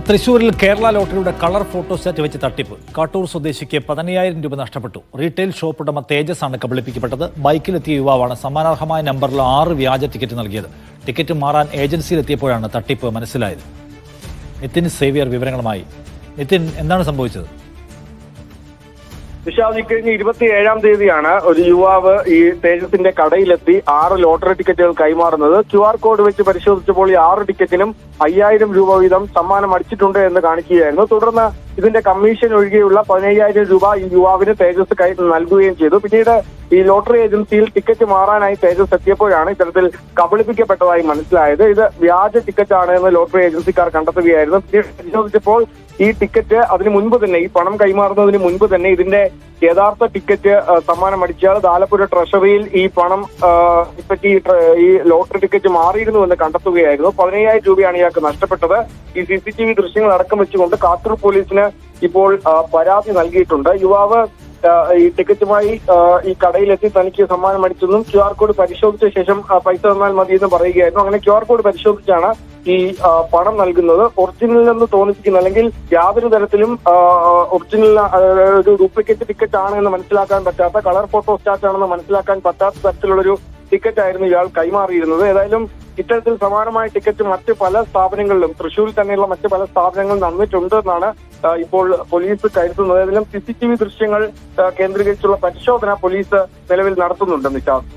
തൃശൂരിൽ Kerala ലോട്ടറിയുടെ colour photostat വെച്ച് തട്ടിപ്പ്. കാട്ടൂർ സ്വദേശിക്ക് 15,000 രൂപ നഷ്ടപ്പെട്ടു. റീറ്റെയിൽ ഷോപ്പ് ഉടമ തേജസ് ആണ് കബളിപ്പിക്കപ്പെട്ടത്. ബൈക്കിലെത്തിയ യുവാവാണ് സമ്മാനാർഹമായ നമ്പറിൽ 6 വ്യാജ ടിക്കറ്റ് നൽകിയത്. ടിക്കറ്റ് മാറാൻ ഏജൻസിയിലെത്തിയപ്പോഴാണ് തട്ടിപ്പ് മനസ്സിലായത്. നിതിൻ സേവ്യർ വിവരങ്ങളുമായി. നിതിൻ, എന്താണ് സംഭവിച്ചത്? കഴിഞ്ഞ 27-ാം തീയതിയാണ് ഒരു യുവാവ് ഈ തേജസിന്റെ കടയിലെത്തി 6 ലോട്ടറി ടിക്കറ്റുകൾ കൈമാറുന്നത്. QR കോഡ് വെച്ച് പരിശോധിച്ചപ്പോൾ ഈ 6 ടിക്കറ്റിനും 5,000 രൂപ വീതം സമ്മാനം അടിച്ചിട്ടുണ്ട് എന്ന് കാണിക്കുകയായിരുന്നു. തുടർന്ന് ഇതിന്റെ കമ്മീഷൻ ഒഴികെയുള്ള 15,000 രൂപ ഈ യുവാവിന് തേജസ് നൽകുകയും ചെയ്തു. പിന്നീട് ഈ ലോട്ടറി ഏജൻസിയിൽ ടിക്കറ്റ് മാറാനായി തേജസ് എത്തിയപ്പോഴാണ് ഇത്തരത്തിൽ കബളിപ്പിക്കപ്പെട്ടതായി മനസ്സിലായത്. ഇത് വ്യാജ ടിക്കറ്റാണ് എന്ന് ലോട്ടറി ഏജൻസിക്കാർ കണ്ടെത്തുകയായിരുന്നു. പിന്നീട് പരിശോധിച്ചപ്പോൾ ഈ ടിക്കറ്റ് അതിന് മുൻപ് തന്നെ, ഈ പണം കൈമാറുന്നതിന് മുൻപ് തന്നെ ഇതിന്റെ യഥാർത്ഥ ടിക്കറ്റ് സമ്മാനം അടിച്ചാൽ ആലപ്പുഴ ട്രഷറിയിൽ ഈ പണം പറ്റി ഈ ലോട്ടറി ടിക്കറ്റ് മാറിയിരുന്നു എന്ന് കണ്ടെത്തുകയായിരുന്നു. 15,000 രൂപയാണ് ഇയാൾക്ക് നഷ്ടപ്പെട്ടത്. ഈ CCTV ദൃശ്യങ്ങൾ അടക്കം വെച്ചുകൊണ്ട് കാട്ടൂർ പോലീസിന് ഇപ്പോൾ പരാതി നൽകിയിട്ടുണ്ട്. യുവാവ് ഈ ടിക്കറ്റുമായി ഈ കടയിലെത്തി തനിക്ക് സമ്മാനം അടിച്ചെന്നും QR കോഡ് പരിശോധിച്ച ശേഷം പൈസ തന്നാൽ മതി എന്ന് പറയുകയായിരുന്നു. അങ്ങനെ QR കോഡ് പരിശോധിച്ചാണ് ഈ പണം നൽകുന്നത്. ഒറിജിനൽ എന്ന് തോന്നിപ്പിക്കുന്ന, അല്ലെങ്കിൽ യാതൊരു തരത്തിലും ഒറിജിനൽ ഒരു ഡ്യൂപ്ലിക്കേറ്റ് ടിക്കറ്റ് ആണ് എന്ന് മനസ്സിലാക്കാൻ പറ്റാത്ത, കളർ ഫോട്ടോസ്റ്റാറ്റ് ആണെന്ന് മനസ്സിലാക്കാൻ പറ്റാത്ത തരത്തിലുള്ളൊരു ടിക്കറ്റ് ആയിരുന്നു ഇയാൾ കൈമാറിയിരുന്നത്. ഏതായാലും ഇത്തരത്തിൽ സമാനമായ ടിക്കറ്റ് മറ്റ് പല സ്ഥാപനങ്ങളിലും, തൃശ്ശൂരിൽ തന്നെയുള്ള മറ്റ് പല സ്ഥാപനങ്ങളും നടന്നിട്ടുണ്ട് എന്നാണ് ഇപ്പോൾ പോലീസ് കരുതുന്നത്. ഏതായാലും CCTV ദൃശ്യങ്ങൾ കേന്ദ്രീകരിച്ചുള്ള പരിശോധന പോലീസ് നിലവിൽ നടത്തുന്നുണ്ട്. നിശാന്ത്.